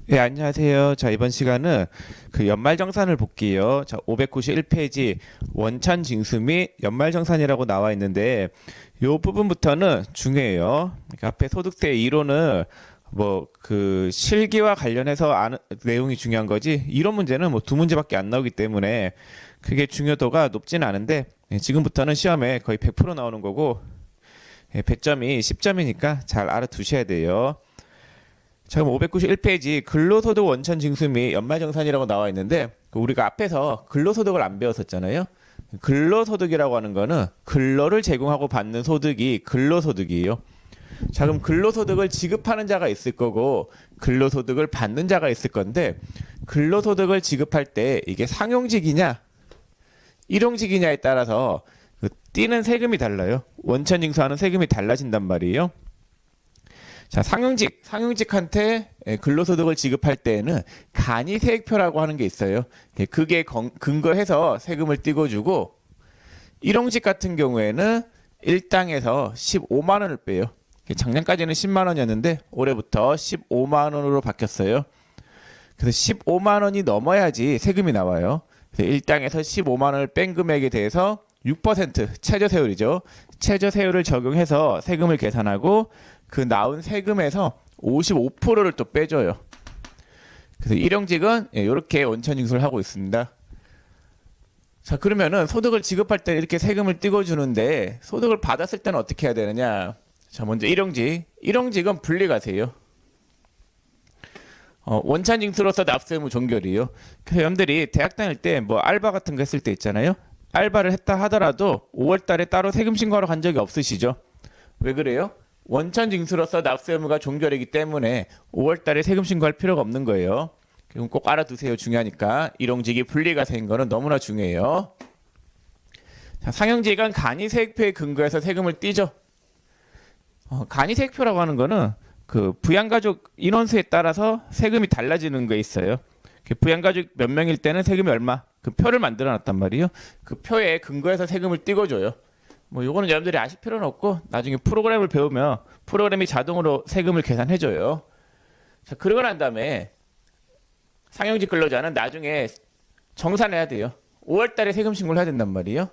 네, 안녕하세요. 자, 이번 시간은 그 연말정산을 볼게요. 자, 591페이지 원천 징수 및 연말정산이라고 나와 있는데 이 부분부터는 중요해요. 그러니까 앞에 소득세 이론은 뭐 그 실기와 관련해서 아는 내용이 중요한 거지 이론 문제는 뭐 두 문제밖에 안 나오기 때문에 그게 중요도가 높지는 않은데 지금부터는 시험에 거의 100% 나오는 거고 배점이 10점이니까 잘 알아두셔야 돼요. 자, 그럼 591페이지 근로소득 원천 징수 및 연말정산이라고 나와 있는데 우리가 앞에서 근로소득을 안 배웠었잖아요. 근로소득이라고 하는 거는 근로를 제공하고 받는 소득이 근로소득이에요. 자, 그럼 근로소득을 지급하는 자가 있을 거고 근로소득을 받는 자가 있을 건데 근로소득을 지급할 때 이게 상용직이냐 일용직이냐에 따라서 그 띄는 세금이 달라요. 원천 징수하는 세금이 달라진단 말이에요. 자, 상용직한테 근로소득을 지급할 때에는 간이세액표라고 하는 게 있어요. 그게 근거해서 세금을 띄워주고, 일용직 같은 경우에는 일당에서 15만 원을 빼요. 작년까지는 10만 원이었는데 올해부터 15만 원으로 바뀌었어요. 그래서 15만 원이 넘어야지 세금이 나와요. 그래서 일당에서 15만 원을 뺀 금액에 대해서 6% 최저세율이죠. 최저세율을 적용해서 세금을 계산하고 그 나온 세금에서 55%를 또 빼줘요. 그래서 일용직은 이렇게 원천징수를 하고 있습니다. 자, 그러면은 소득을 지급할 때 이렇게 세금을 띄워주는데 소득을 받았을 때는 어떻게 해야 되느냐? 자, 먼저 일용직은 분리가세요. 원천징수로서 납세 의무 종결이에요. 그래서 여러분들이 대학 다닐 때 뭐 알바 같은 거 했을 때 있잖아요. 알바를 했다 하더라도 5월 달에 따로 세금 신고하러 간 적이 없으시죠? 왜 그래요? 원천 징수로서 납세 의무가 종결이기 때문에 5월 달에 세금 신고할 필요가 없는 거예요. 그럼 꼭 알아두세요. 중요하니까. 일용직이 분리가세인 거는 너무나 중요해요. 자, 상용직은 간이세액표에 근거해서 세금을 떼죠. 간이세액표라고 하는 거는 그 부양가족 인원수에 따라서 세금이 달라지는 게 있어요. 부양가족 몇 명일 때는 세금이 얼마? 그 표를 만들어 놨단 말이에요. 그 표에 근거해서 세금을 띄워줘요. 뭐 요거는 여러분들이 아실 필요는 없고 나중에 프로그램을 배우면 프로그램이 자동으로 세금을 계산해줘요. 자, 그러고 난 다음에 상용직 근로자는 나중에 정산해야 돼요. 5월 달에 세금 신고를 해야 된단 말이에요.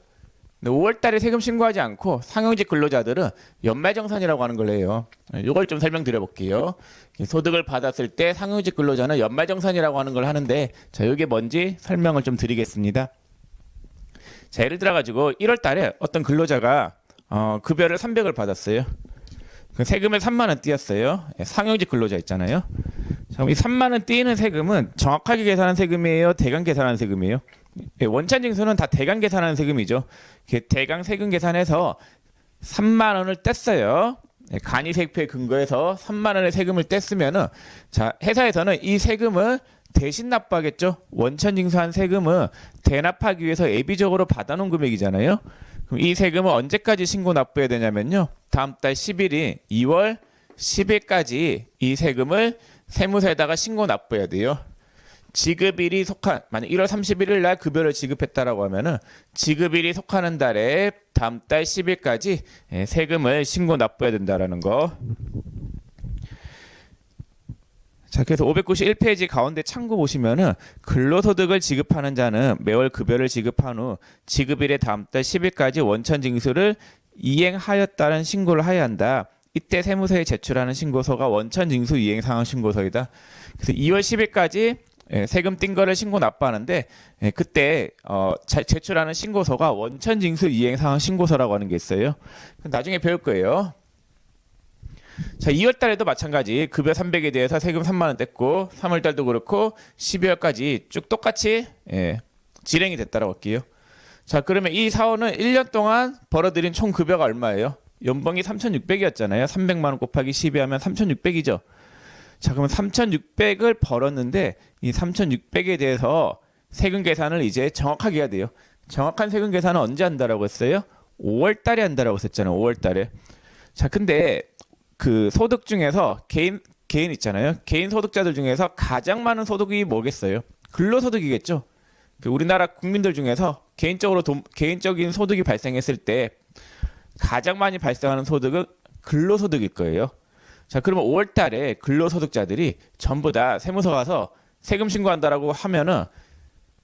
근데 5월 달에 세금 신고하지 않고 상용직 근로자들은 연말정산이라고 하는 걸 해요. 이걸 좀 설명드려 볼게요. 소득을 받았을 때 상용직 근로자는 연말정산이라고 하는 걸 하는데 자, 이게 뭔지 설명을 좀 드리겠습니다. 자, 예를 들어 가지고 1월 달에 어떤 근로자가 급여를 300을 받았어요. 그 세금을 3만 원 띄었어요. 상용직 근로자 있잖아요. 자, 그럼 이 3만 원 띄는 세금은 정확하게 계산한 세금이에요? 대강 계산한 세금이에요? 원천 징수는 다 대강 계산하는 세금이죠. 대강 세금 계산해서 3만 원을 뗐어요. 간이세액표에 근거해서 3만 원의 세금을 뗐으면은 자, 회사에서는 이 세금을 대신 납부하겠죠. 원천 징수한 세금은 대납하기 위해서 예비적으로 받아놓은 금액이잖아요. 그럼 이 세금은 언제까지 신고 납부해야 되냐면요. 다음 달 10일이 2월 10일까지 이 세금을 세무서에다가 신고 납부해야 돼요. 지급일이 속한 만약 1월 31일 날 급여를 지급했다라고 하면은 지급일이 속하는 달에 다음 달 10일까지 세금을 신고 납부해야 된다라는 거. 자, 그래서 591페이지 가운데 참고 보시면은 근로소득을 지급하는 자는 매월 급여를 지급한 후 지급일의 다음 달 10일까지 원천 징수를 이행하였다는 신고를 하여야 한다. 이때 세무서에 제출하는 신고서가 원천 징수 이행 상황 신고서이다. 그래서 2월 10일까지 세금 띈 거를 신고 납부하는데 그때 제출하는 신고서가 원천 징수 이행 상황 신고서라고 하는 게 있어요. 나중에 배울 거예요. 자, 2월 달에도 마찬가지 급여 300에 대해서 세금 3만 원 뗐고 3월 달도 그렇고 12월까지 쭉 똑같이 진행이 됐다라고 할게요. 자, 그러면 이 사원은 1년 동안 벌어들인 총 급여가 얼마예요? 연봉이 3,600이었잖아요. 300만 원 곱하기 12 하면 3,600이죠. 자, 그러면 3,600을 벌었는데 이 3,600에 대해서 세금 계산을 이제 정확하게 해야 돼요. 정확한 세금 계산은 언제 한다라고 했어요? 5월 달에 한다라고 했잖아요. 5월 달에. 자, 근데 그 소득 중에서 개인 있잖아요. 개인 소득자들 중에서 가장 많은 소득이 뭐겠어요? 근로소득이겠죠. 우리나라 국민들 중에서 개인적인 소득이 발생했을 때 가장 많이 발생하는 소득은 근로소득일 거예요. 자, 그러면 5월 달에 근로소득자들이 전부 다 세무서 가서 세금 신고한다라고 하면은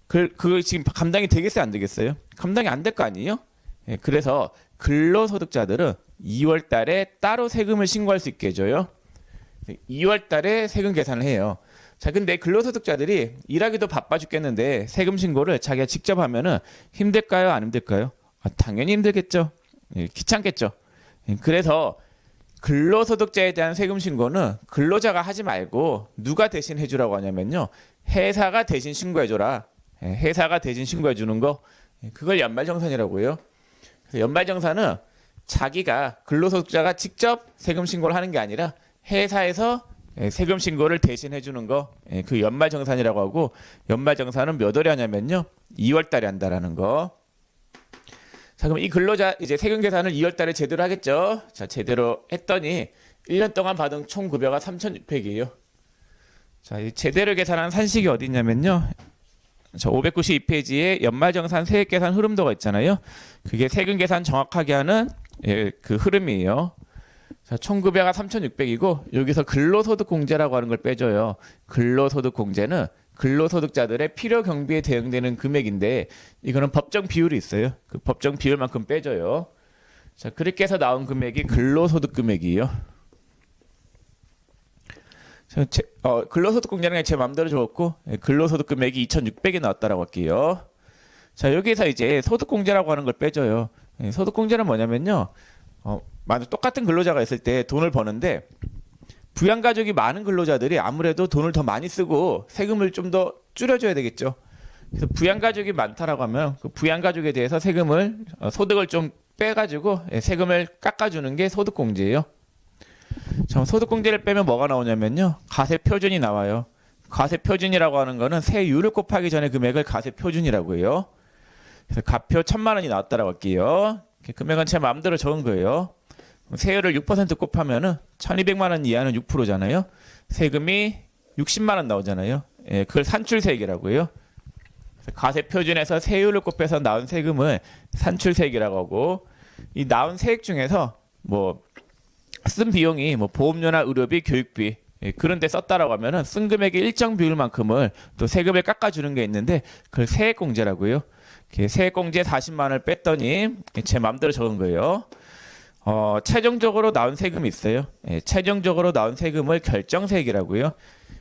그거 지금 감당이 되겠어요, 안 되겠어요? 감당이 안 될 거 아니에요? 예, 그래서 근로소득자들은 2월 달에 따로 세금을 신고할 수 있게 해줘요. 2월 달에 세금 계산을 해요. 자, 근데 근로소득자들이 일하기도 바빠 죽겠는데 세금 신고를 자기가 직접 하면은 힘들까요? 안 힘들까요? 당연히 힘들겠죠. 예, 귀찮겠죠. 예, 그래서 근로소득자에 대한 세금 신고는 근로자가 하지 말고 누가 대신 해주라고 하냐면요. 회사가 대신 신고해줘라. 예, 회사가 대신 신고해주는 거, 그걸 연말정산이라고요. 그래서 연말정산은 자기가 근로소득자가 직접 세금 신고를 하는 게 아니라 회사에서 세금 신고를 대신 해주는 거, 그 연말정산이라고 하고, 연말정산은 몇 월에 하냐면요, 2월 달에 한다라는 거. 자, 그럼 이 근로자 이제 세금 계산을 2월 달에 제대로 하겠죠. 자, 제대로 했더니 1년 동안 받은 총 급여가 3,600이에요. 자, 이 제대로 계산한 산식이 어디 있냐면요. 자, 592페이지에 연말정산 세액계산 흐름도가 있잖아요. 그게 세금 계산 정확하게 하는 그 흐름이에요. 자, 총 급여가 3,600이고 여기서 근로소득 공제라고 하는 걸 빼줘요. 근로소득 공제는 근로소득자들의 필요 경비에 대응되는 금액인데 이거는 법정 비율이 있어요. 그 법정 비율만큼 빼줘요. 자, 그렇게 해서 나온 금액이 근로소득 금액이에요. 근로소득 공제는 제 마음대로 적었고 근로소득 금액이 2,600이 나왔다라고 할게요. 자, 여기서 이제 소득 공제라고 하는 걸 빼줘요. 소득 공제는 뭐냐면요. 만약 똑같은 근로자가 있을 때 돈을 버는데 부양가족이 많은 근로자들이 아무래도 돈을 더 많이 쓰고 세금을 좀 더 줄여줘야 되겠죠. 그래서 부양가족이 많다라고 하면 그 부양가족에 대해서 세금을 소득을 좀 빼가지고 세금을 깎아주는 게 소득공제예요. 자, 소득공제를 빼면 뭐가 나오냐면요. 가세표준이 나와요. 가세표준이라고 하는 거는 세율을 곱하기 전에 금액을 가세표준이라고 해요. 그래서 가표 1,000만 원이 나왔다라고 할게요. 금액은 제 마음대로 적은 거예요. 세율을 6% 곱하면은 1,200만 원 이하는 6%잖아요. 세금이 60만 원 나오잖아요. 예, 그걸 산출세액이라고 해요. 가세표준에서 세율을 곱해서 나온 세금을 산출세액이라고 하고 이 나온 세액 중에서 뭐 쓴 비용이 뭐 보험료나 의료비, 교육비 그런 데 썼다라고 하면은 쓴 금액의 일정 비율만큼을 또 세금을 깎아주는 게 있는데 그걸 세액공제라고 해요. 세액공제 40만 원을 뺐더니 제 마음대로 적은 거예요. 최종적으로 나온 세금이 있어요. 최종적으로 나온 세금을 결정세액이라고요.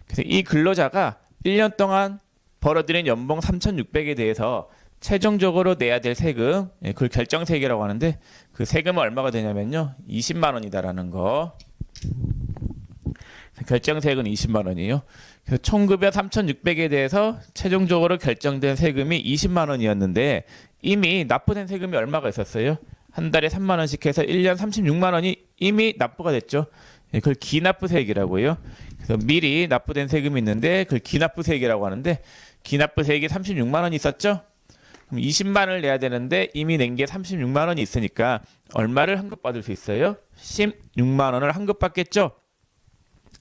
그래서 이 근로자가 1년 동안 벌어들인 연봉 3,600에 대해서 최종적으로 내야 될 세금, 그걸 결정세액이라고 하는데 그 세금은 얼마가 되냐면요. 20만 원이다라는 거. 결정세액은 20만 원이에요. 그래서 총급여 3,600에 대해서 최종적으로 결정된 세금이 20만 원이었는데 이미 납부된 세금이 얼마가 있었어요? 한 달에 3만 원씩 해서 1년 36만 원이 이미 납부가 됐죠. 그걸 기납부세액이라고요. 그래서 미리 납부된 세금이 있는데 그걸 기납부세액이라고 하는데 기납부세액이 36만 원이 있었죠. 그럼 20만 원을 내야 되는데 이미 낸 게 36만 원이 있으니까 얼마를 환급받을 수 있어요? 16만 원을 환급받겠죠.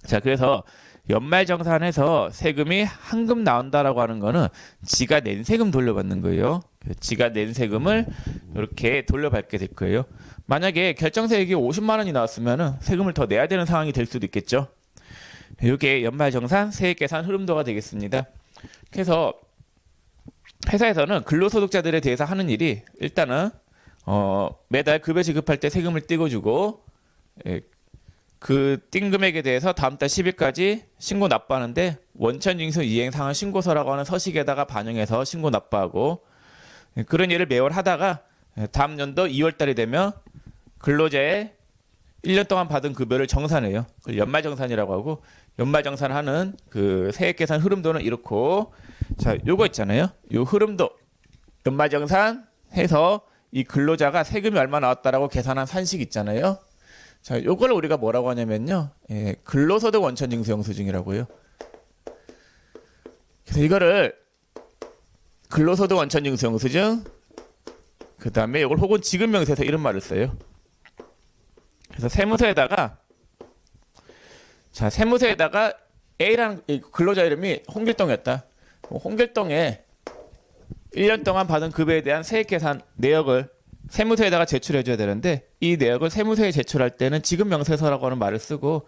자, 그래서 연말정산해서 세금이 환급 나온다라고 하는 거는 지가 낸 세금 돌려받는 거예요. 지가 낸 세금을 이렇게 돌려받게 될 거예요. 만약에 결정세액이 50만 원이 나왔으면 세금을 더 내야 되는 상황이 될 수도 있겠죠. 이게 연말정산 세액계산 흐름도가 되겠습니다. 그래서 회사에서는 근로소득자들에 대해서 하는 일이 일단은 매달 급여 지급할 때 세금을 띄워주고 그 띈 금액에 대해서 다음 달 10일까지 신고 납부하는데 원천징수 이행 상환 신고서라고 하는 서식에다가 반영해서 신고 납부하고 그런 일을 매월 하다가 다음 연도 2월 달이 되면 근로자의 1년 동안 받은 급여를 정산해요. 그걸 연말정산이라고 하고 연말정산하는 그 세액계산 흐름도는 이렇고 자, 요거 있잖아요. 요 흐름도 연말정산 해서 이 근로자가 세금이 얼마 나왔다라고 계산한 산식 있잖아요. 자, 요걸 우리가 뭐라고 하냐면요. 근로소득 원천징수 영수증이라고 해요. 그래서 이거를 근로소득 원천징수 영수증 그 다음에 이걸 혹은 지급명세서 이런 말을 써요. 그래서 세무서에다가 자, 세무서에다가 A라는 근로자 이름이 홍길동이었다. 홍길동에 1년 동안 받은 급여에 대한 세액계산 내역을 세무서에다가 제출해줘야 되는데 이 내역을 세무서에 제출할 때는 지급명세서라고 하는 말을 쓰고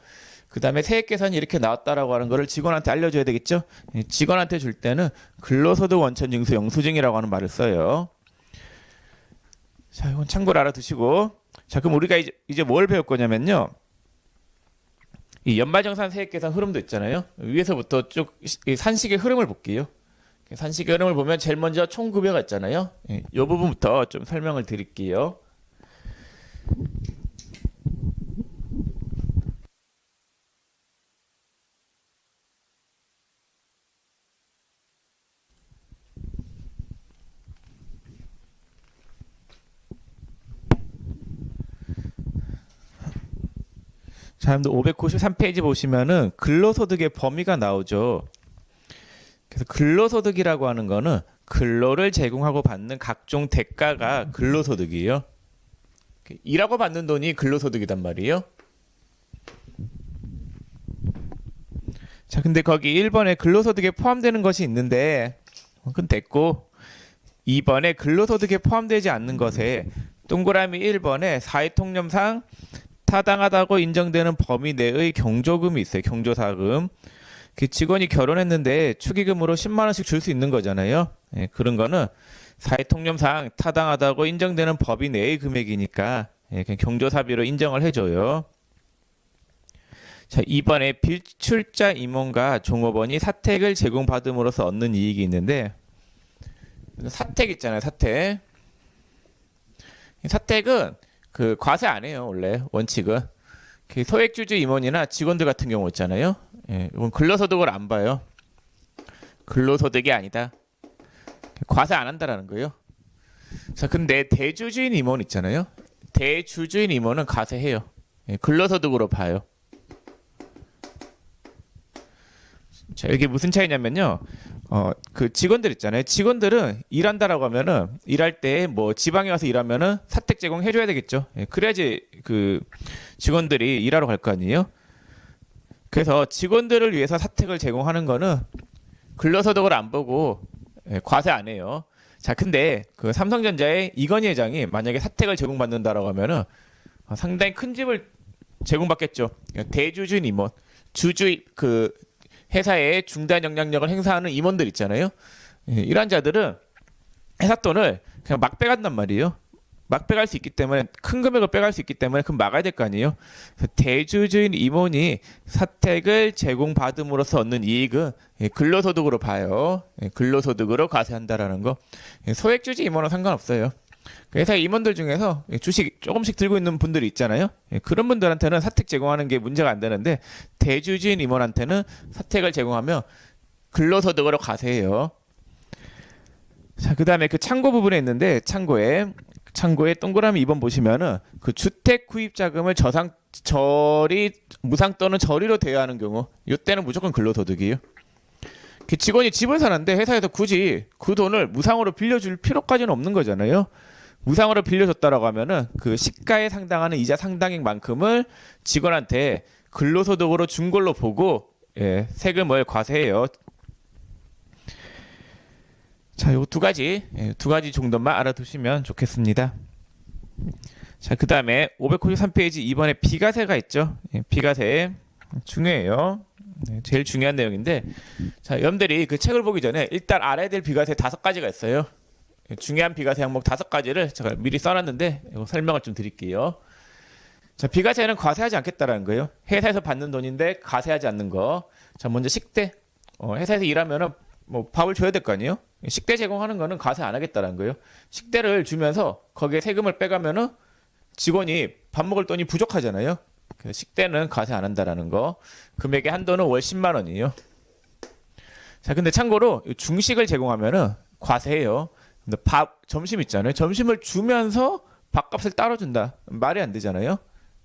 그 다음에 세액 계산이 이렇게 나왔다라고 하는 거를 직원한테 알려줘야 되겠죠. 직원한테 줄 때는 근로소득 원천징수 영수증이라고 하는 말을 써요. 자, 이건 참고로 알아두시고. 자, 그럼 우리가 이제 뭘 배울 거냐면요. 이 연말정산 세액계산 흐름도 있잖아요. 위에서부터 쭉 산식의 흐름을 볼게요. 산식의 흐름을 보면 제일 먼저 총급여가 있잖아요. 이 부분부터 좀 설명을 드릴게요. 자, 593페이지 보시면은 근로소득의 범위가 나오죠. 그래서 근로소득이라고 하는 거는 근로를 제공하고 받는 각종 대가가 근로소득이에요. 일하고 받는 돈이 근로소득이단 말이에요. 자, 근데 거기 1번에 근로소득에 포함되는 것이 있는데 그건 됐고 2번에 근로소득에 포함되지 않는 것에 동그라미 1번에 사회통념상 타당하다고 인정되는 범위 내의 경조금이 있어요. 경조사금. 그 직원이 결혼했는데 축의금으로 10만 원씩 줄 수 있는 거잖아요. 예, 그런 거는 사회통념상 타당하다고 인정되는 범위 내의 금액이니까 예, 그냥 경조사비로 인정을 해줘요. 자, 2번에 빌출자 임원과 종업원이 사택을 제공받음으로써 얻는 이익이 있는데 사택 있잖아요. 사택. 사택은 그 과세 안 해요. 원래 원칙은. 그 소액주주 임원이나 직원들 같은 경우 있잖아요. 예, 이건 근로소득을 안 봐요. 근로소득이 아니다. 과세 안 한다라는 거예요. 자, 근데 대주주인 임원 있잖아요. 대주주인 임원은 과세해요. 예, 근로소득으로 봐요. 자, 이게 무슨 차이냐면요. 그 직원들 있잖아요. 직원들은 일한다라고 하면은 일할 때 뭐 지방에 와서 일하면은 사택 제공해 줘야 되겠죠. 예, 그래야지 그 직원들이 일하러 갈 거 아니에요. 그래서 직원들을 위해서 사택을 제공하는 거는 근로소득을 안 보고 예, 과세 안 해요. 자, 근데 그 삼성전자의 이건희 회장이 만약에 사택을 제공받는다라고 하면은 상당히 큰 집을 제공받겠죠. 대주주인 임원, 그 회사의 중단 영향력을 행사하는 임원들 있잖아요. 예, 이런 자들은 회사 돈을 그냥 막 빼간단 말이에요. 막 빼갈 수 있기 때문에 큰 금액을 빼갈 수 있기 때문에 그럼 막아야 될 거 아니에요. 대주주인 임원이 사택을 제공받음으로써 얻는 이익은 예, 근로소득으로 봐요. 예, 근로소득으로 과세한다라는 거. 예, 소액주주 임원은 상관없어요. 회사 임원들 중에서 주식 조금씩 들고 있는 분들이 있잖아요. 예, 그런 분들한테는 사택 제공하는 게 문제가 안 되는데 대주주인 임원한테는 사택을 제공하면 근로소득으로 과세해요. 자, 그 다음에 그 창고 부분에 있는데 창고에 동그라미 2번 보시면은 그 주택 구입 자금을 무상 또는 저리로 대여하는 경우 이때는 무조건 근로소득이에요. 그 직원이 집을 사는데 회사에서 굳이 그 돈을 무상으로 빌려줄 필요까지는 없는 거잖아요. 무상으로 빌려줬다라고 하면은 그 시가에 상당하는 이자 상당액만큼을 직원한테 근로소득으로 준 걸로 보고 예, 세금을 과세해요. 자, 요 두 가지 정도만 알아두시면 좋겠습니다. 자, 그 다음에 593페이지 2번에 비과세가 있죠. 예, 비과세 중요해요. 네, 제일 중요한 내용인데, 자, 여러분들이 그 책을 보기 전에 일단 알아야 될 비과세 5가지가 있어요. 중요한 비과세 항목 5가지를 제가 미리 써놨는데 이거 설명을 좀 드릴게요. 자, 비과세는 과세하지 않겠다라는 거예요. 회사에서 받는 돈인데 과세하지 않는 거. 자, 먼저 식대. 회사에서 일하면은 뭐 밥을 줘야 될 거 아니에요. 식대 제공하는 거는 과세 안 하겠다라는 거예요. 식대를 주면서 거기에 세금을 빼가면은 직원이 밥 먹을 돈이 부족하잖아요. 그래서 식대는 과세 안 한다라는 거. 금액의 한도는 월 10만 원이에요. 자, 근데 참고로 중식을 제공하면은 과세해요. 근데 점심 있잖아요. 점심을 주면서 밥값을 따로 준다. 말이 안 되잖아요.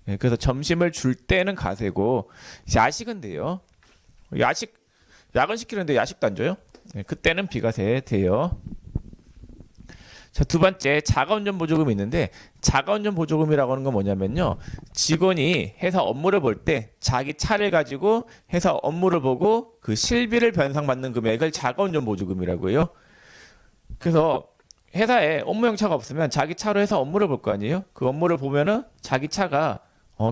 예, 그래서 점심을 줄 때는 과세고, 야식은 돼요. 야근 시키는데 야식도 안 줘요. 예, 그때는 비과세 돼요. 자, 두 번째 자가운전 보조금이 있는데, 자가운전 보조금이라고 하는 건 뭐냐면요, 직원이 회사 업무를 볼 때 자기 차를 가지고 회사 업무를 보고 그 실비를 변상받는 금액을 자가운전 보조금이라고 해요. 그래서 회사에 업무용 차가 없으면 자기 차로 해서 업무를 볼 거 아니에요. 그 업무를 보면은 자기 차가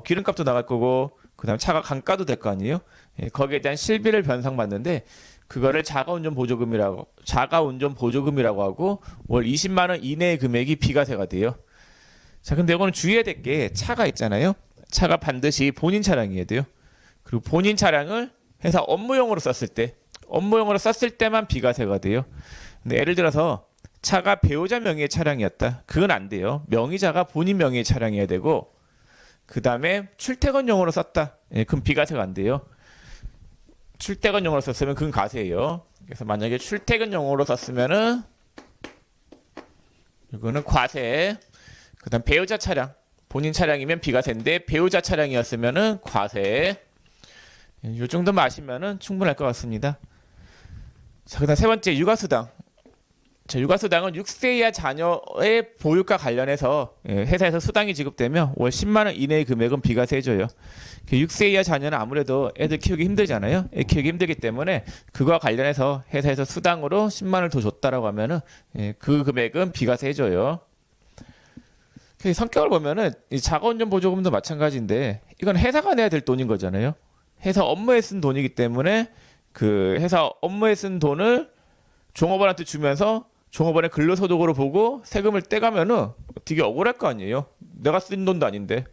기름값도 나갈 거고 그다음 차가 강가도 될 거 아니에요. 예, 거기에 대한 실비를 변상받는데 그거를 자가운전 보조금이라고 하고 월 20만 원 이내의 금액이 비과세가 돼요. 자, 근데 이거는 주의해야 될 게 차가 있잖아요. 차가 반드시 본인 차량이어야 돼요. 그리고 본인 차량을 회사 업무용으로 썼을 때만 비과세가 돼요. 근데 예를 들어서 차가 배우자 명의의 차량이었다. 그건 안 돼요. 명의자가 본인 명의의 차량이어야 되고 그 다음에 출퇴근용으로 썼다. 예, 그럼 비과세가 안 돼요. 출퇴근용으로 썼으면 그건 과세예요. 그래서 만약에 출퇴근용으로 썼으면은 이거는 과세. 그 다음 배우자 차량. 본인 차량이면 비과세인데 배우자 차량이었으면은 과세. 이 정도만 아시면은 충분할 것 같습니다. 자, 그다음 세 번째 육아수당. 자, 육아수당은 6세 이하 자녀의 보육과 관련해서 회사에서 수당이 지급되면 월 10만 원 이내의 금액은 비과세 해줘요. 6세 이하 자녀는 아무래도 애들 키우기 힘들잖아요. 애 키우기 힘들기 때문에 그거와 관련해서 회사에서 수당으로 10만 원을 더 줬다라고 하면은 그 금액은 비과세 해줘요. 성격을 보면은 이 자가운전 보조금도 마찬가지인데 이건 회사가 내야 될 돈인 거잖아요. 회사 업무에 쓴 돈이기 때문에 그 회사 업무에 쓴 돈을 종업원한테 주면서 종업원의 근로소득으로 보고 세금을 떼가면은 되게 억울할 거 아니에요. 내가 쓴 돈도 아닌데.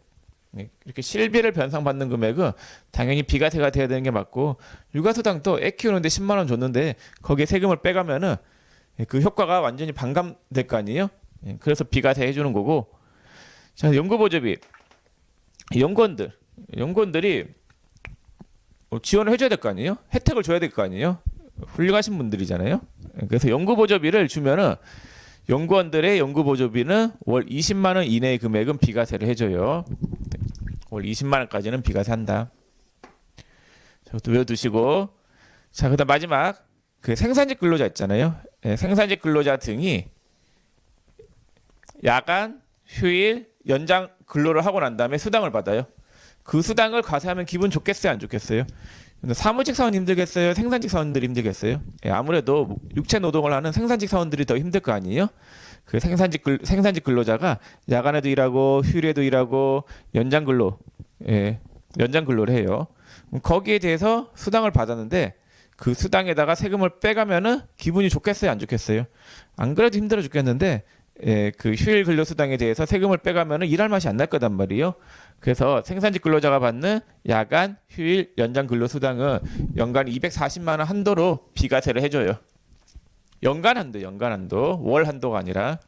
이렇게 실비를 변상받는 금액은 당연히 비과세가 돼야 되는 게 맞고 육아수당도 애 키우는데 10만 원 줬는데 거기에 세금을 빼가면은 그 효과가 완전히 반감될 거 아니에요. 그래서 비과세 해주는 거고. 자, 연구보조비. 연구원들이 지원을 해줘야 될 거 아니에요? 혜택을 줘야 될 거 아니에요? 훌륭하신 분들이잖아요. 그래서 연구보조비를 주면은 연구원들의 연구보조비는 월 20만 원 이내의 금액은 비과세를 해줘요. 월 20만 원까지는 비과세한다. 저것도 외워두시고. 자, 그다음 마지막 그 생산직 근로자 있잖아요. 생산직 근로자 등이 야간, 휴일, 연장 근로를 하고 난 다음에 수당을 받아요. 그 수당을 과세하면 기분 좋겠어요, 안 좋겠어요? 사무직 사원 힘들겠어요? 생산직 사원들이 힘들겠어요? 아무래도 육체 노동을 하는 생산직 사원들이 더 힘들 거 아니에요? 그 생산직 근로자가 야간에도 일하고 휴일에도 일하고 연장 근로를 해요. 거기에 대해서 수당을 받았는데 그 수당에다가 세금을 빼가면은 기분이 좋겠어요, 안 좋겠어요? 안 그래도 힘들어 죽겠는데 그 휴일 근로 수당에 대해서 세금을 빼가면은 일할 맛이 안 날 거단 말이에요. 그래서 생산직 근로자가 받는 야간, 휴일, 연장 근로 수당은 연간 240만 원 한도로 비과세를 해줘요. 연간 한도, 월 한도가 아니라.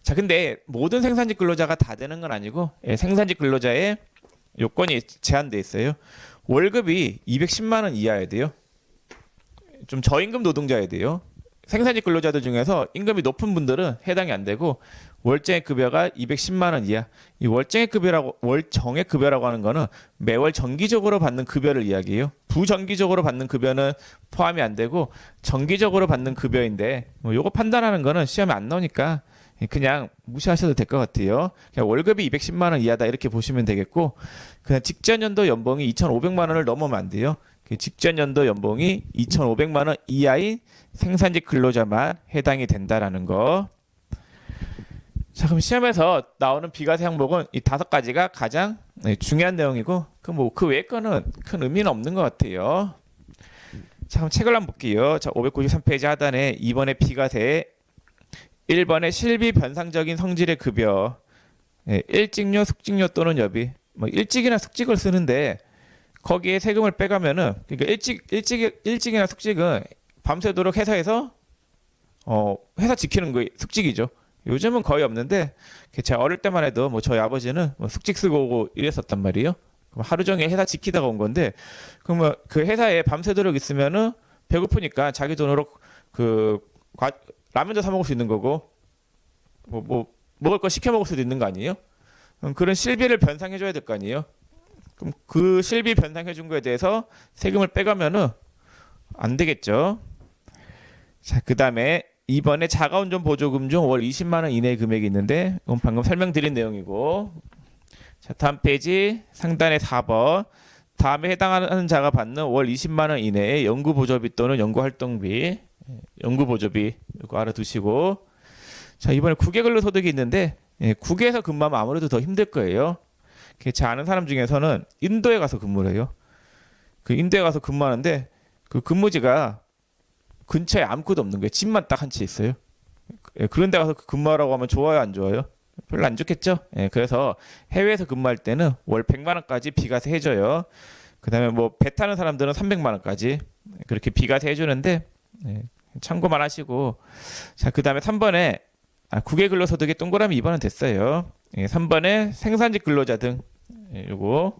자, 근데 모든 생산직 근로자가 다 되는 건 아니고 생산직 근로자의 요건이 제한돼 있어요. 월급이 210만 원 이하여야 돼요. 좀 저임금 노동자여야 돼요. 생산직 근로자들 중에서 임금이 높은 분들은 해당이 안 되고 월정액 급여가 210만 원 이하. 이 월정액 급여라고 하는 거는 매월 정기적으로 받는 급여를 이야기해요. 부정기적으로 받는 급여는 포함이 안 되고 정기적으로 받는 급여인데 요거 판단하는 거는 시험에 안 나오니까 그냥 무시하셔도 될 것 같아요. 그냥 월급이 210만 원 이하다 이렇게 보시면 되겠고 그냥 직전 연도 연봉이 2,500만 원을 넘으면 안 돼요. 직전 연도 연봉이 2,500만 원 이하인 생산직 근로자만 해당이 된다라는 거. 자, 그럼 시험에서 나오는 비과세 항목은 이 5가지가 가장 중요한 내용이고 그 외의 거는 큰 의미는 없는 것 같아요. 자, 그럼 책을 한번 볼게요. 자, 593페이지 하단에 2번의 비과세, 1번의 실비 변상적인 성질의 급여, 일직료, 숙직료 또는 여비. 일직이나 숙직을 쓰는데 거기에 세금을 빼가면은 그러니까 일직이나 숙직은 밤새도록 회사에서 회사 지키는 거 숙직이죠. 요즘은 거의 없는데 제가 어릴 때만 해도 저희 아버지는 숙직 쓰고 오고 이랬었단 말이에요. 그럼 하루 종일 회사 지키다가 온 건데 그러면 그 회사에 밤새도록 있으면은 배고프니까 자기 돈으로 라면도 사 먹을 수 있는 거고 먹을 거 시켜 먹을 수도 있는 거 아니에요? 그런 실비를 변상해 줘야 될 거 아니에요? 그럼 그 실비 변상해 준 거에 대해서 세금을 빼가면은 안 되겠죠. 자, 그다음에 이번에 자가운전 보조금 중 월 20만 원 이내의 금액이 있는데 이건 방금 설명드린 내용이고. 자, 다음 페이지 상단에 4번. 다음에 해당하는 자가 받는 월 20만 원 이내의 연구보조비 또는 연구활동비, 연구보조비 이거 알아두시고. 자, 이번에 국외근로소득이 있는데 국외에서 근무하면 아무래도 더 힘들 거예요. 제 아는 사람 중에서는 인도에 가서 근무를 해요. 그 인도에 가서 근무하는데 그 근무지가 근처에 아무것도 없는 거예요. 집만 딱 한 채 있어요. 예, 그런 데 가서 근무하라고 하면 좋아요, 안 좋아요? 별로 안 좋겠죠? 예, 그래서 해외에서 근무할 때는 월 100만 원까지 비과세 해줘요. 그다음에 뭐 배 타는 사람들은 300만 원까지 그렇게 비과세 해주는데 예, 참고만 하시고 자 그다음에 3번에 국외 근로소득의 동그라미 2번은 됐어요. 예, 3번에 생산직 근로자 등 예, 요거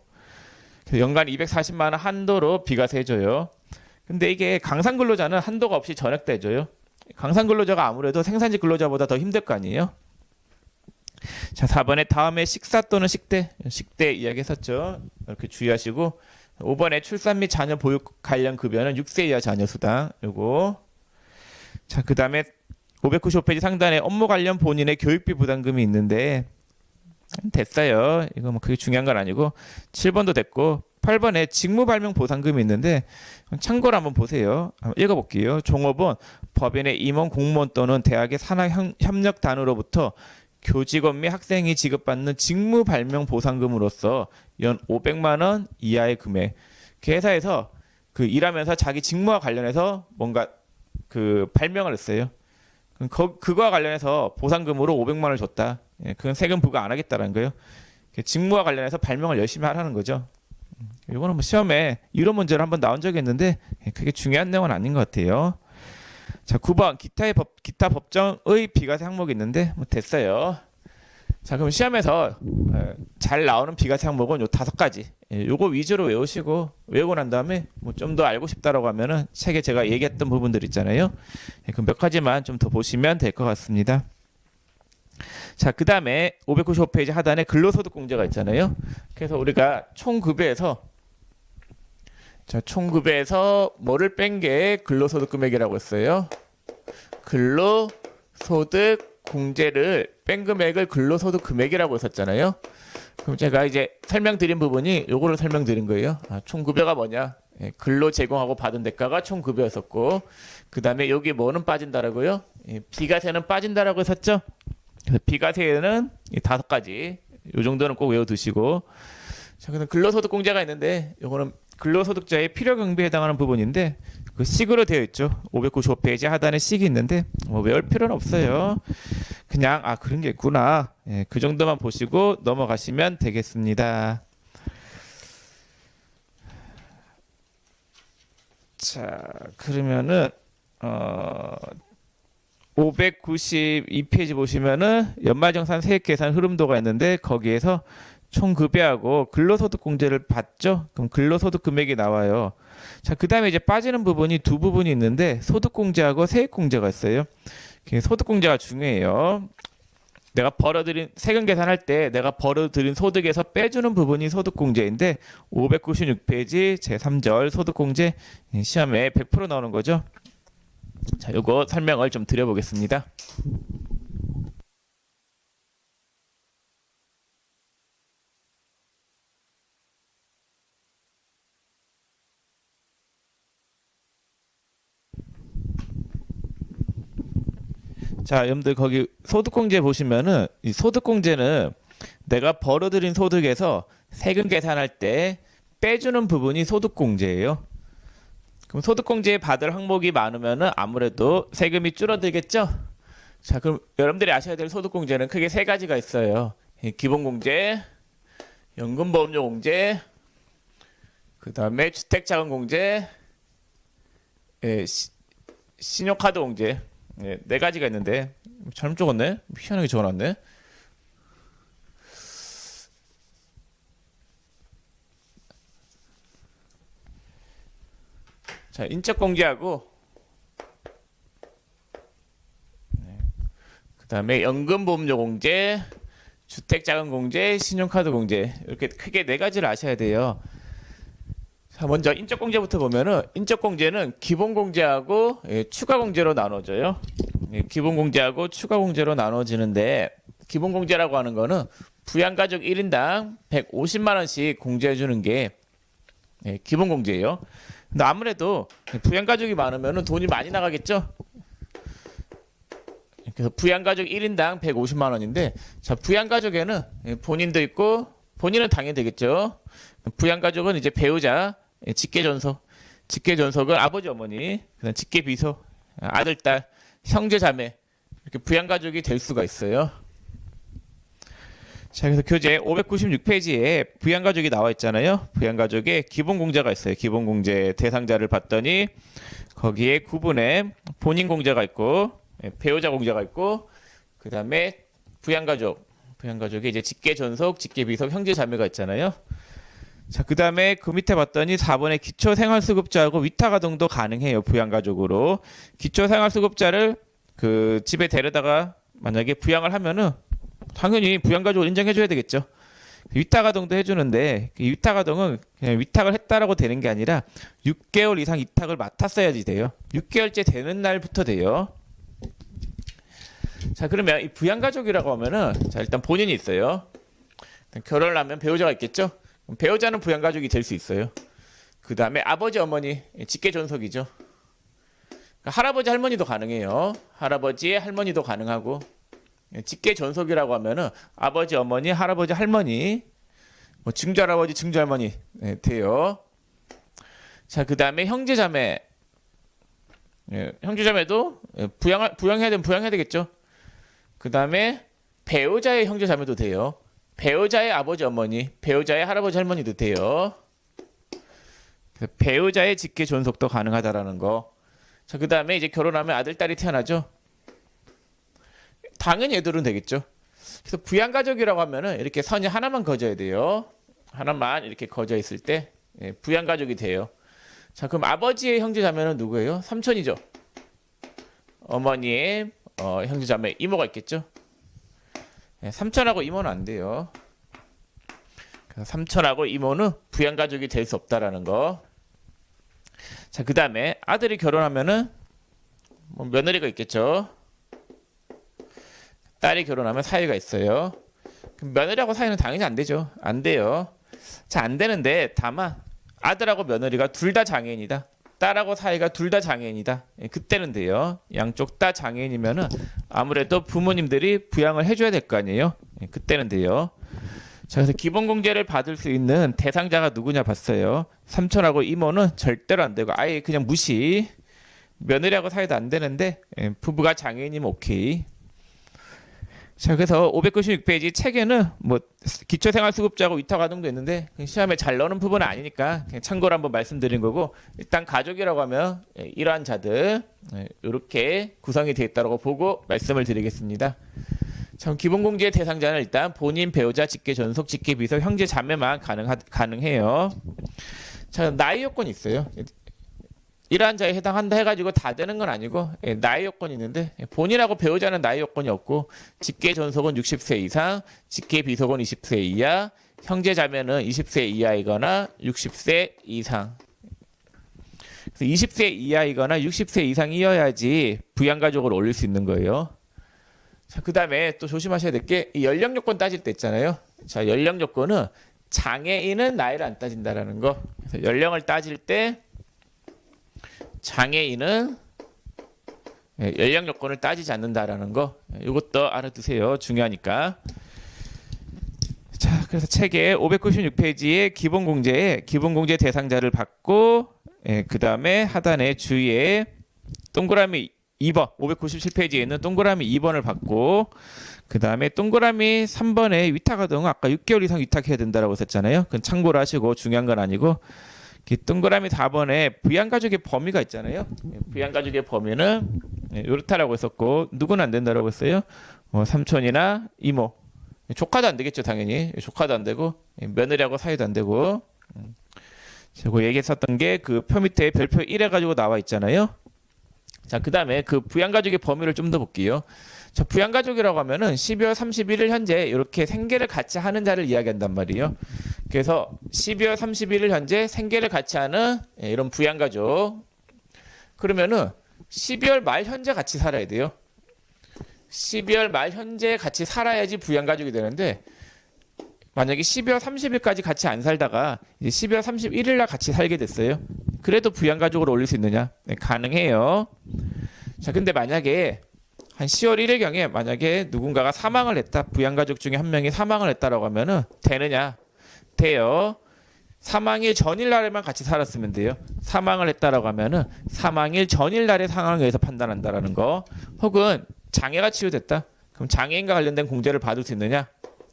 연간 240만 원 한도로 비과세 해줘요. 근데 이게 강산 근로자는 한도가 없이 전액 다 해줘요. 강산 근로자가 아무래도 생산직 근로자보다 더 힘들 거 아니에요. 자 4번에 다음에 식사 또는 식대 이야기 했었죠. 이렇게 주의하시고 5번에 출산 및 자녀 보육 관련 급여는 6세 이하 자녀 수당 요거 자 그 다음에 595페이지 상단에 업무 관련 본인의 교육비 부담금이 있는데 됐어요. 이거 뭐 그게 중요한 건 아니고 7번도 됐고 8번에 직무 발명 보상금이 있는데 참고로 한번 보세요. 한번 읽어볼게요. 종업원, 법인의 임원, 공무원 또는 대학의 산학협력단으로부터 교직원 및 학생이 지급받는 직무 발명 보상금으로서 연 500만 원 이하의 금액. 그 회사에서 그 일하면서 자기 직무와 관련해서 뭔가 그 발명을 했어요. 그거와 관련해서 보상금으로 500만 원을 줬다. 예, 그건 세금 부과 안 하겠다는 거예요. 직무와 관련해서 발명을 열심히 하라는 거죠. 이거는 뭐 시험에 이런 문제로 한번 나온 적이 있는데 그게 중요한 내용은 아닌 것 같아요. 자 9번 기타 법정의 비과세 항목이 있는데 뭐 됐어요. 자 그럼 시험에서 잘 나오는 비과세 항목은 요 5가지 요거 위주로 외우시고 외우고 난 다음에 뭐 좀 더 알고 싶다라고 하면은 책에 제가 얘기했던 부분들 있잖아요. 그럼 몇 가지만 좀 더 보시면 될 것 같습니다. 자 그 다음에 595페이지 하단에 근로소득 공제가 있잖아요. 그래서 우리가 총급여에서 뭐를 뺀 게 근로소득 금액이라고 했어요. 근로소득 공제를 뺀 금액을 근로소득 금액이라고 했었잖아요. 그럼 제가 이제 설명드린 부분이 요거를 설명드린 거예요. 총급여가 뭐냐? 예, 근로 제공하고 받은 대가가 총급여였었고 그 다음에 여기 뭐는 빠진다라고요? 예, 비과세는 빠진다라고 했었죠. 그래서 비과세는 5가지 요 정도는 꼭 외워두시고 자 그다음 근로소득 공제가 있는데 요거는 근로소득자의 필요 경비에 해당하는 부분인데 그 식으로 되어 있죠. 595페이지 하단에 식이 있는데 뭐 외울 필요는 없어요. 그냥 그런 게 있구나. 예, 그 정도만 보시고 넘어가시면 되겠습니다. 자 그러면은 592페이지 보시면은 연말정산 세액 계산 흐름도가 있는데 거기에서 총급여하고 근로소득 공제를 받죠. 그럼 근로소득 금액이 나와요. 자, 그 다음에 이제 빠지는 부분이 두 부분이 있는데 소득 공제하고 세액 공제가 있어요. 소득 공제가 중요해요. 내가 벌어들인 세금 계산할 때 내가 벌어들인 소득에서 빼주는 부분이 소득 공제인데 596페이지 제3절 소득 공제 시험에 100% 나오는 거죠. 자, 요거 설명을 좀 드려보겠습니다. 자, 여러분들 거기 소득공제 보시면은 이 소득공제는 내가 벌어들인 소득에서 세금 계산할 때 빼주는 부분이 소득공제예요. 그럼 소득공제 받을 항목이 많으면은 아무래도 세금이 줄어들겠죠? 자, 그럼 여러분들이 아셔야 될 소득공제는 크게 3가지가 있어요. 기본공제, 연금보험료공제, 그 다음에 주택자금공제, 신용카드공제. 네, 4가지가 있는데 잘못 적었네. 희한하게 적어놨네. 자, 인적공제하고 그 다음에 연금보험료공제, 주택자금공제, 신용카드공제 이렇게 크게 4가지를 아셔야 돼요. 자, 먼저 인적공제부터 보면은 인적공제는 기본공제하고 추가공제로 나눠져요. 기본공제하고 추가공제로 나눠지는데 기본공제라고 하는 거는 부양가족 1인당 150만 원씩 공제해 주는 게 기본공제예요. 근데 아무래도 부양가족이 많으면은 돈이 많이 나가겠죠. 그래서 부양가족 1인당 150만 원인데 자, 부양가족에는 본인도 있고 본인은 당연히 되겠죠. 부양가족은 이제 배우자, 직계존속. 직계존속은 아버지, 어머니, 그다음 직계비속, 아들, 딸, 형제, 자매 이렇게 부양가족이 될 수가 있어요. 자, 그래서 교재 596페이지에 부양가족이 나와 있잖아요. 부양가족에 기본공제가 있어요. 기본공제 대상자를 봤더니 거기에 구분에 본인 공제가 있고 배우자 공제가 있고 그 다음에 부양가족에 이제 직계존속, 직계비속, 형제, 자매가 있잖아요. 자, 그 다음에 그 밑에 봤더니 4번에 기초생활수급자하고 위탁아동도 가능해요. 부양가족으로. 기초생활수급자를 그 집에 데려다가 만약에 부양을 하면은 당연히 부양가족을 인정해줘야 되겠죠. 위탁아동도 해주는데 위탁아동은 그냥 위탁을 했다라고 되는 게 아니라 6개월 이상 위탁을 맡았어야지 돼요. 6개월째 되는 날부터 돼요. 자, 그러면 이 부양가족이라고 하면은 자, 일단 본인이 있어요. 결혼을 하면 배우자가 있겠죠. 배우자는 부양가족이 될 수 있어요. 그 다음에 아버지, 어머니, 직계존속이죠. 그러니까 할아버지, 할머니도 가능해요. 할아버지, 할머니도 가능하고 직계존속이라고 하면은 아버지, 어머니, 할아버지, 할머니, 뭐 증조할아버지, 증조할머니 돼요. 자, 그 다음에 형제자매, 형제자매도 부양해야 되면 부양해야 되겠죠. 그 다음에 배우자의 형제자매도 돼요. 배우자의 아버지, 어머니, 배우자의 할아버지, 할머니도 돼요. 배우자의 직계 존속도 가능하다라는 거. 자, 그 다음에 이제 결혼하면 아들, 딸이 태어나죠. 당연히 애들은 되겠죠. 그래서 부양가족이라고 하면은 이렇게 선이 하나만 거져야 돼요. 하나만 이렇게 거져 있을 때 부양가족이 돼요. 자, 그럼 아버지의 형제자매는 누구예요? 삼촌이죠. 어머니의 형제자매 이모가 있겠죠. 삼촌하고 이모는 안 돼요. 삼촌하고 이모는 부양가족이 될 수 없다라는 거. 자, 그 다음에 아들이 결혼하면은 뭐 며느리가 있겠죠. 딸이 결혼하면 사위가 있어요. 그럼 며느리하고 사위는 당연히 안 되죠. 안 돼요. 자, 안 되는데 다만 아들하고 며느리가 둘 다 장애인이다. 딸하고 사위가 둘 다 장애인이다. 그때는 돼요. 양쪽 다 장애인이면은 아무래도 부모님들이 부양을 해줘야 될 거 아니에요. 그때는 돼요. 자, 그래서 기본공제를 받을 수 있는 대상자가 누구냐 봤어요. 삼촌하고 이모는 절대로 안 되고 아예 그냥 무시. 며느리하고 사이도 안 되는데 부부가 장애인이면 오케이. 자, 그래서 596페이지 책에는 뭐 기초생활수급자하고 위탁아동도 있는데 시험에 잘 나오는 부분은 아니니까 그냥 참고로 한번 말씀드린 거고, 일단 가족이라고 하면 이러한 자들 이렇게 구성이 되어 있다고 보고 말씀을 드리겠습니다. 참, 기본공제 대상자는 일단 본인, 배우자, 직계존속, 직계비속, 형제, 자매만 가능해요. 자, 나이 요건이 있어요. 이러한 자에 해당한다 해가지고 다 되는 건 아니고 나이 요건이 있는데 본인하고 배우자는 나이 요건이 없고 직계존속은 60세 이상, 직계비속은 20세 이하, 형제자매는 20세 이하이거나 60세 이상. 그래서 20세 이하이거나 60세 이상이어야지 부양가족을 올릴 수 있는 거예요. 자, 그 다음에 또 조심하셔야 될 게 연령 요건 따질 때 있잖아요. 자, 연령 요건은 장애인은 나이를 안 따진다라는 거. 그래서 연령을 따질 때 장애인은 연령 요건을 따지지 않는다라는 거, 이것도 알아두세요. 중요하니까. 자, 그래서 책의 596페이지에 기본공제 대상자를 받고, 그 다음에 하단에 주위에 동그라미 2번, 597페이지에 있는 동그라미 2번을 받고, 그 다음에 동그라미 3번에 위탁아동은 아까 6개월 이상 위탁해야 된다라고 했었잖아요. 그건 참고로 하시고 중요한 건 아니고, 동그라미 4번에 부양가족의 범위가 있잖아요. 부양가족의 범위는 이렇다라고 했었고, 누구는 안 된다라고 했어요. 삼촌이나 이모, 조카도 안 되겠죠. 당연히 조카도 안 되고 며느리하고 사이도 안 되고. 제가 얘기했었던 게 그 표 밑에 별표 1 해가지고 나와 있잖아요. 자, 그 다음에 그 부양가족의 범위를 좀 더 볼게요. 자, 부양가족이라고 하면은 12월 31일 현재 이렇게 생계를 같이 하는 자를 이야기한단 말이에요. 그래서 12월 31일 현재 생계를 같이 하는 이런 부양가족. 그러면은 12월 말 현재 같이 살아야 돼요. 12월 말 현재 같이 살아야지 부양가족이 되는데, 만약에 12월 30일까지 같이 안 살다가 이제 12월 31일 날 같이 살게 됐어요. 그래도 부양가족으로 올릴 수 있느냐? 네, 가능해요. 자, 근데 만약에 한 10월 1일경에 만약에 누군가가 사망을 했다, 부양가족 중에 한 명이 사망을 했다라고 하면은 되느냐? 돼요. 사망일 전일날에만 같이 살았으면 돼요. 사망을 했다라고 하면은 사망일 전일날의 상황에 의해서 판단한다라는 거. 혹은 장애가 치유됐다. 그럼 장애인과 관련된 공제를 받을 수 있느냐?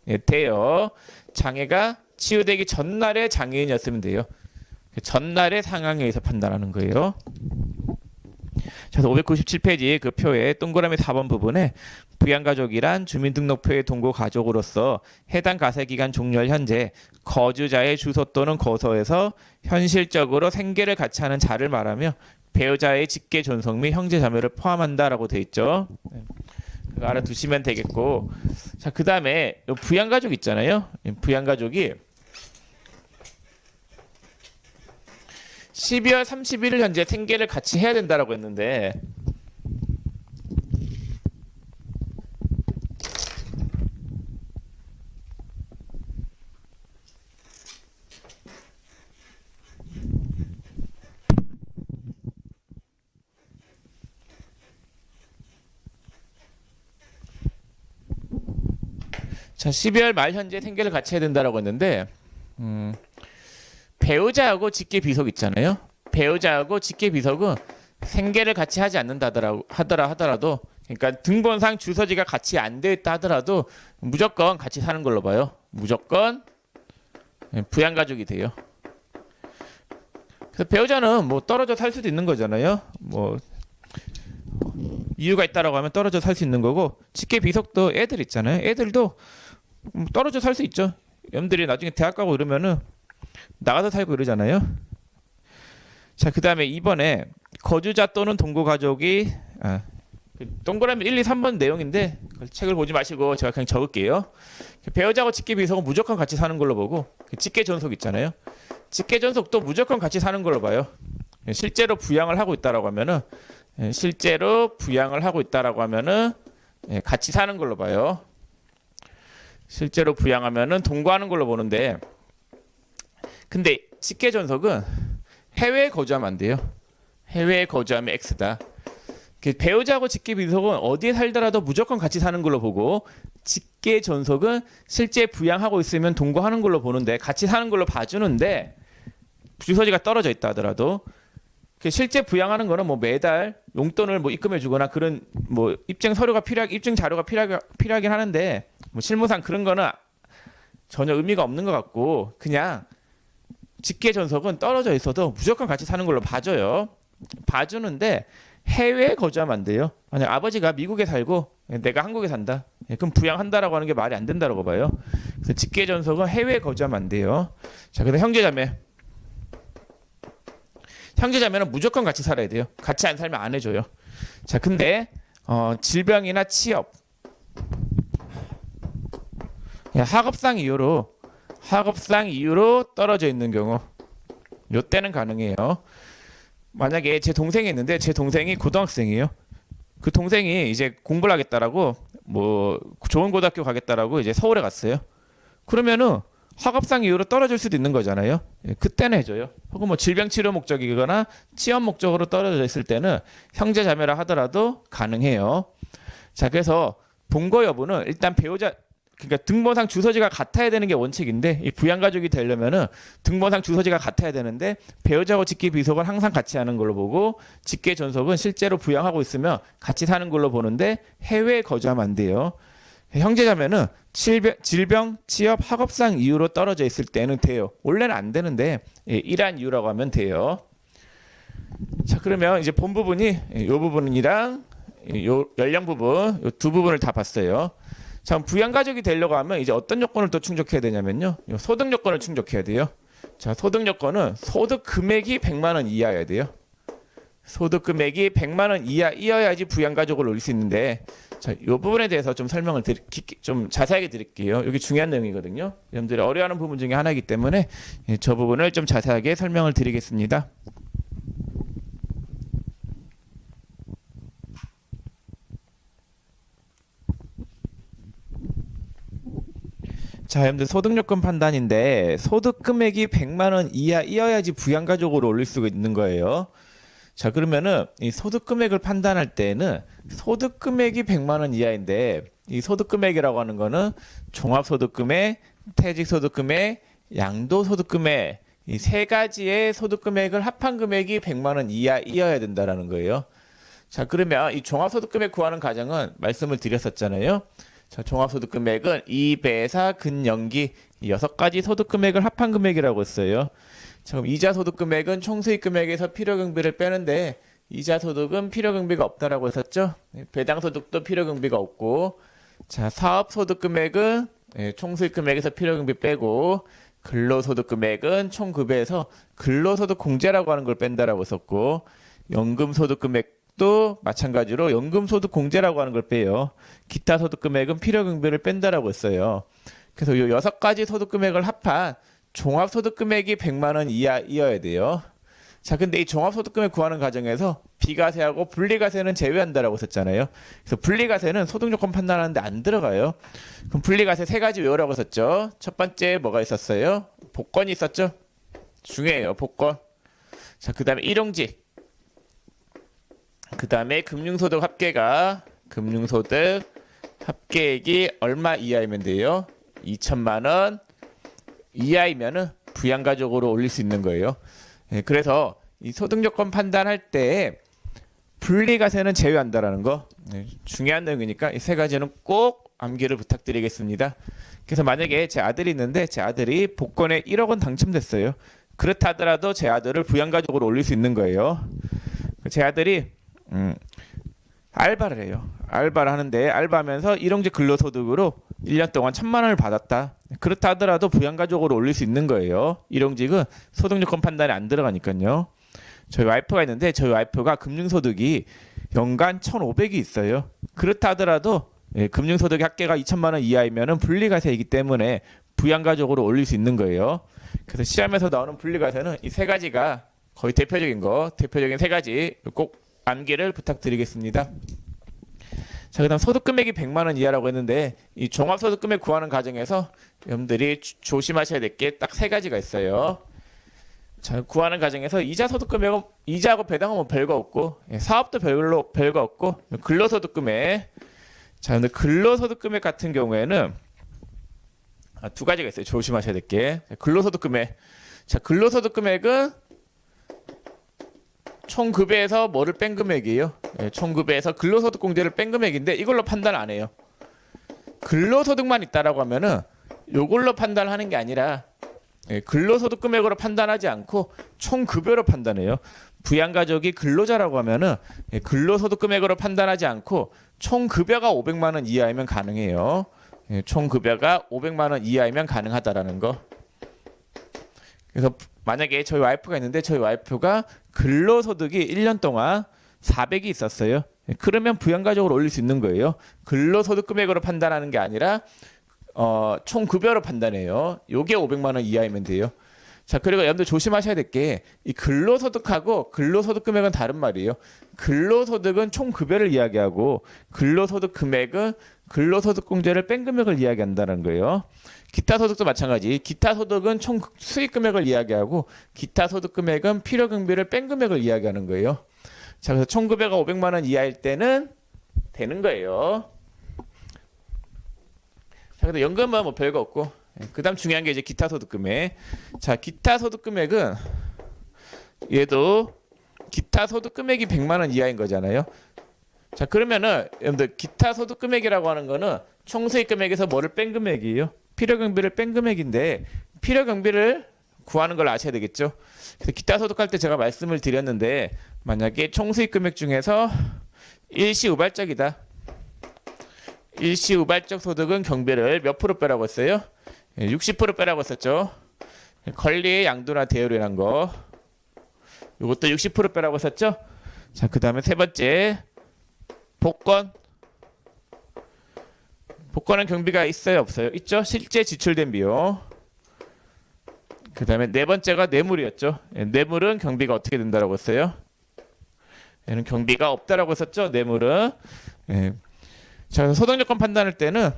예, 돼요. 장애가 치유되기 전날에 장애인이었으면 돼요. 전날의 상황에 의해서 판단하는 거예요. 자, 597페이지 그 표에 동그라미 4번 부분에 부양가족이란 주민등록표의 동거 가족으로서 해당 가세기간 종료할 현재 거주자의 주소 또는 거소에서 현실적으로 생계를 같이 하는 자를 말하며 배우자의 직계 존속 및 형제 자매를 포함한다라고 돼 있죠. 그거 알아두시면 되겠고, 자, 그 다음에 부양가족 있잖아요. 부양가족이 12월 31일 현재 생계를 같이 해야 된다라고 했는데, 자, 12월 말 현재 생계를 같이 해야 된다라고 했는데, 배우자하고 직계 비속 있잖아요. 배우자하고 직계 비속은 생계를 같이 하지 않는다 하더라도, 그러니까 등본상 주소지가 같이 안 돼 있다 하더라도 무조건 같이 사는 걸로 봐요. 무조건 부양가족이 돼요. 그래서 배우자는 뭐 떨어져 살 수도 있는 거잖아요. 뭐 이유가 있다라고 하면 떨어져 살 수 있는 거고, 직계 비속도 애들 있잖아요. 애들도 떨어져 살 수 있죠. 여러분들이 나중에 대학 가고 이러면은 나가서 살고 이러잖아요. 자, 그 다음에 이번에 거주자 또는 동거 가족이 동그라미 1, 2, 3번 내용인데 책을 보지 마시고 제가 그냥 적을게요. 배우자하고 직계 비속은 무조건 같이 사는 걸로 보고, 직계 전속 있잖아요. 직계 전속도 무조건 같이 사는 걸로 봐요. 실제로 부양을 하고 있다라고 하면은 같이 사는 걸로 봐요. 실제로 부양하면은 동거하는 걸로 보는데, 근데 직계 전속은 해외에 거주하면 안 돼요. 해외에 거주하면 X다. 배우자하고 직계 비속은 어디에 살더라도 무조건 같이 사는 걸로 보고, 직계 전속은 실제 부양하고 있으면 동거하는 걸로 보는데, 같이 사는 걸로 봐주는데, 주소지가 떨어져 있다 하더라도, 실제 부양하는 거는 뭐 매달 용돈을 뭐 입금해 주거나 그런 뭐 입증 자료가 필요하긴 하는데, 뭐 실무상 그런 거는 전혀 의미가 없는 것 같고, 그냥 직계 전속은 떨어져 있어도 무조건 같이 사는 걸로 봐줘요. 봐주는데 해외에 거주하면 안 돼요. 만약 아버지가 미국에 살고 내가 한국에 산다, 그럼 부양한다라고 하는 게 말이 안 된다라고 봐요. 그래서 직계 전속은 해외에 거주하면 안 돼요. 자, 그다음 형제자매는 무조건 같이 살아야 돼요. 같이 안 살면 안 해줘요. 자, 근데 질병이나 취업, 학업상 이유로 떨어져 있는 경우, 요때는 가능해요. 만약에 제 동생이 있는데, 제 동생이 고등학생이에요. 그 동생이 이제 공부를 하겠다라고, 뭐 좋은 고등학교 가겠다라고 이제 서울에 갔어요. 그러면은 학업상 이유로 떨어질 수도 있는 거잖아요. 그때는 해줘요. 혹은 뭐 질병 치료 목적이거나 취업 목적으로 떨어져 있을 때는 형제 자매라 하더라도 가능해요. 자, 그래서 동거 여부는 일단 배우자, 그러니까 등본상 주소지가 같아야 되는 게 원칙인데, 이 부양가족이 되려면은 등본상 주소지가 같아야 되는데, 배우자하고 직계 비속은 항상 같이 하는 걸로 보고, 직계 전속은 실제로 부양하고 있으면 같이 사는 걸로 보는데 해외에 거주하면 안 돼요. 형제자매는 질병, 취업, 학업상 이유로 떨어져 있을 때는 돼요. 원래는 안 되는데 이러한 이유라고 하면 돼요. 자, 그러면 이제 본 부분이 이 부분이랑 요 연령 부분, 요 두 부분을 다 봤어요. 자, 부양가족이 되려고 하면 이제 어떤 요건을 또 충족해야 되냐면요, 요 소득 요건을 충족해야 돼요. 자, 소득 요건은 소득 금액이 100만 원 이하여야 돼요. 소득 금액이 100만 원 이하여야지 부양가족을 올릴 수 있는데, 자, 이 부분에 대해서 좀 설명을 좀 자세하게 드릴게요. 여기 중요한 내용이거든요. 여러분들이 어려워하는 부분 중에 하나이기 때문에 저 부분을 좀 자세하게 설명을 드리겠습니다. 자, 여러분들 소득 요건 판단인데, 소득 금액이 100만 원 이하여야지 부양가족으로 올릴 수가 있는 거예요. 자, 그러면은 이 소득 금액을 판단할 때는 소득 금액이 100만 원 이하인데, 이 소득 금액이라고 하는 거는 종합소득 금액, 퇴직소득 금액, 양도소득금액 이 세 가지의 소득금액을 합한 금액이 100만 원 이하이어야 된다라는 거예요. 자, 그러면 이 종합소득금액 구하는 과정은 말씀을 드렸었잖아요. 자, 종합소득금액은 2배사 근연기 6가지 소득금액을 합한 금액이라고 했어요. 자, 그럼 이자소득금액은 총수익금액에서 필요경비를 빼는데 이자소득은 필요경비가 없다라고 했었죠. 배당소득도 필요경비가 없고, 자, 사업소득금액은 총수익금액에서 필요경비 빼고, 근로소득금액은 총급여에서 근로소득 공제라고 하는 걸 뺀다라고 했었고, 연금소득금액도 마찬가지로 연금소득 공제라고 하는 걸 빼요. 기타 소득금액은 필요경비를 뺀다라고 했어요. 그래서 이 6가지 소득금액을 합한 종합소득금액이 100만 원 이하이어야 돼요. 자, 근데 이 종합소득금액 구하는 과정에서 비과세하고 분리과세는 제외한다라고 했었잖아요. 그래서 분리과세는 소득요건 판단하는데 안 들어가요. 그럼 분리과세 3가지 외우라고 했었죠. 첫 번째 뭐가 있었어요? 복권이 있었죠. 중요해요, 복권. 자, 그 다음에 일용직. 그 다음에 금융소득 합계가 금융소득 합계액이 얼마 이하이면 돼요? 2천만 원 이하이면은 부양가족으로 올릴 수 있는 거예요. 그래서 이 소득요건 판단할 때 분리과세는 제외한다라는 거 중요한 내용이니까 이 3가지는 꼭 암기를 부탁드리겠습니다. 그래서 만약에 제 아들이 있는데 제 아들이 복권에 1억 원 당첨됐어요. 그렇다 하더라도 제 아들을 부양가족으로 올릴 수 있는 거예요. 제 아들이 알바를 해요. 알바를 하는데 알바하면서 일용직 근로소득으로 1년 동안 1,000만 원을 받았다. 그렇다 하더라도 부양가족으로 올릴 수 있는 거예요. 일용직은 소득요건 판단에 안 들어가니까요. 저희 와이프가 있는데 저희 와이프가 금융소득이 연간 1,500이 있어요. 그렇다 하더라도 금융소득의 합계가 2천만 원 이하이면 분리과세이기 때문에 부양가족으로 올릴 수 있는 거예요. 그래서 시험에서 나오는 분리과세는 이 3가지가 거의 대표적인 3가지 꼭 암기를 부탁드리겠습니다. 자, 그다음 소득금액이 100만 원 이하라고 했는데 이 종합소득금액 구하는 과정에서 여러분들이 조심하셔야 될 게 딱 3가지가 있어요. 자, 구하는 과정에서 이자소득금액은 이자하고 배당은 뭐 별거 없고, 사업도 별거 없고, 근로소득금액. 자, 근데 근로소득금액 같은 경우에는 2가지가 있어요. 조심하셔야 될 게. 근로소득금액. 자, 근로소득금액은 총급여에서 뭐를 뺀 금액이에요? 총급여에서 근로소득 공제를 뺀 금액인데 이걸로 판단 안 해요. 근로소득만 있다라고 하면은 이걸로 판단하는 게 아니라 근로소득 금액으로 판단하지 않고 총급여로 판단해요. 부양가족이 근로자라고 하면은 근로소득 금액으로 판단하지 않고 총급여가 500만 원 이하이면 가능해요. 총급여가 500만 원 이하이면 가능하다라는 거. 그래서 만약에 저희 와이프가 있는데 저희 와이프가 근로소득이 1년 동안 400이 있었어요. 그러면 부양가족으로 올릴 수 있는 거예요. 근로소득 금액으로 판단하는 게 아니라 총급여로 판단해요. 요게 500만 원 이하이면 돼요. 자, 그리고 여러분들 조심하셔야 될 게 이 근로소득하고 근로소득 금액은 다른 말이에요. 근로소득은 총급여를 이야기하고 근로소득 금액은 근로소득 공제를 뺀 금액을 이야기한다는 거예요. 기타 소득도 마찬가지. 기타 소득은 총 수익 금액을 이야기하고 기타 소득 금액은 필요 경비를 뺀 금액을 이야기하는 거예요. 자, 그래서 총급여가 500만 원 이하일 때는 되는 거예요. 자, 근데 연금은 뭐 별거 없고, 그다음 중요한 게 이제 기타 소득 금액. 자, 기타 소득 금액은 얘도 기타 소득 금액이 100만 원 이하인 거잖아요. 자, 그러면은 여러분들 기타 소득 금액이라고 하는 거는 총수익 금액에서 뭐를 뺀 금액이에요? 필요 경비를 뺀 금액인데 필요 경비를 구하는 걸 아셔야 되겠죠. 그래서 기타 소득할 때 제가 말씀을 드렸는데 만약에 총수익 금액 중에서 일시우발적이다. 일시우발적 소득은 경비를 몇 프로 빼라고 했어요? 60% 빼라고 했었죠. 권리의 양도나 대여료라는 거. 이것도 60% 빼라고 했었죠. 자, 그 다음에 3번째 복권. 복권은 경비가 있어요, 없어요? 있죠. 실제 지출된 비용. 그 다음에 4번째가 뇌물이었죠. 뇌물은 경비가 어떻게 된다라고 했어요? 얘는 경비가 없다라고 했었죠. 뇌물은. 자, 소득요건 판단할 때는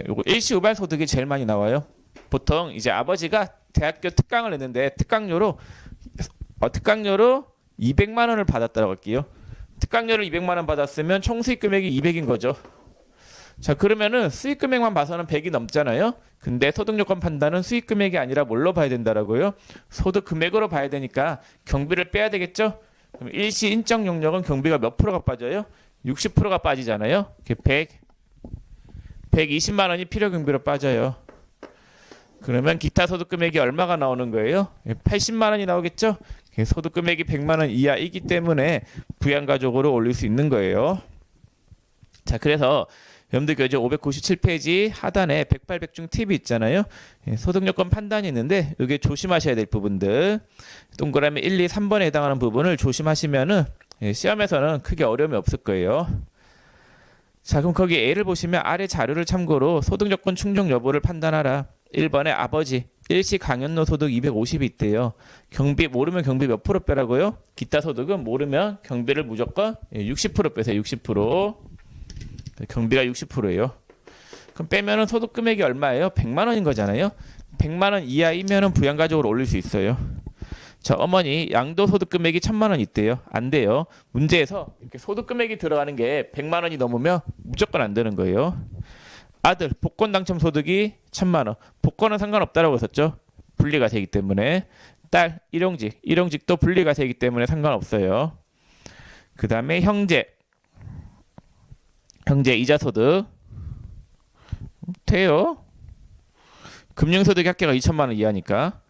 요거 일시우발 소득이 제일 많이 나와요. 보통 이제 아버지가 대학교 특강을 했는데 특강료로 200만 원을 받았다고 할게요. 특강료를 200만 원 받았으면 총수익 금액이 200인 거죠. 자, 그러면은 수익 금액만 봐서는 100이 넘잖아요. 근데 소득 요건 판단은 수익 금액이 아니라 뭘로 봐야 된다라고요? 소득 금액으로 봐야 되니까 경비를 빼야 되겠죠? 그럼 일시 인적 용역은 경비가 몇 프로가 빠져요? 60%가 빠지잖아요. 120만 원이 필요 경비로 빠져요. 그러면 기타 소득 금액이 얼마가 나오는 거예요? 80만 원이 나오겠죠? 소득 금액이 100만 원 이하이기 때문에 부양가족으로 올릴 수 있는 거예요. 자, 그래서 여러분들 교재 597페이지 하단에 108, 100중 팁이 있잖아요. 소득 요건 판단이 있는데 이게 조심하셔야 될 부분들. 동그라미 1, 2, 3번에 해당하는 부분을 조심하시면은 시험에서는 크게 어려움이 없을 거예요. 자, 그럼 거기 A를 보시면 아래 자료를 참고로 소득 요건 충족 여부를 판단하라. 1번에 아버지 일시 강연로 소득 250이 있대요. 경비 모르면 경비 몇 프로 빼라고요? 기타 소득은 모르면 경비를 무조건 60% 빼세요. 60%. 경비가 60%예요. 그럼 빼면은 소득 금액이 얼마예요? 100만 원인 거잖아요. 100만 원 이하이면은 부양가족으로 올릴 수 있어요. 자, 어머니 양도 소득 금액이 1000만 원 있대요. 안 돼요. 문제에서 이렇게 소득 금액이 들어가는 게 100만 원이 넘으면 무조건 안 되는 거예요. 아들 복권 당첨 소득이 1000만 원. 복권은 상관없다라고 했었죠. 분리가 되기 때문에. 딸 일용직도 분리가 되기 때문에 상관없어요. 그 다음에 형제 이자 소득 돼요. 금융소득 합계가 2천만 원 이하니까.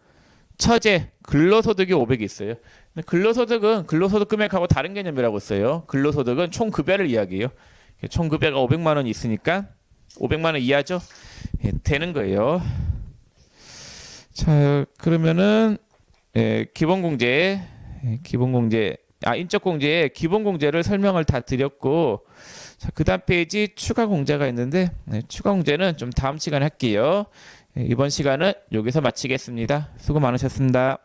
처제 근로소득이 500이 있어요. 근데 근로소득은 근로소득 금액하고 다른 개념이라고 써요. 근로소득은 총급여를 이야기해요. 총급여가 500만 원이 있으니까 500만 원 이하죠. 되는 거예요. 자, 그러면은 기본공제 인적공제의 기본공제를 설명을 다 드렸고, 자, 그 다음 페이지 추가 공제가 있는데 추가 공제는 좀 다음 시간에 할게요. 이번 시간은 여기서 마치겠습니다. 수고 많으셨습니다.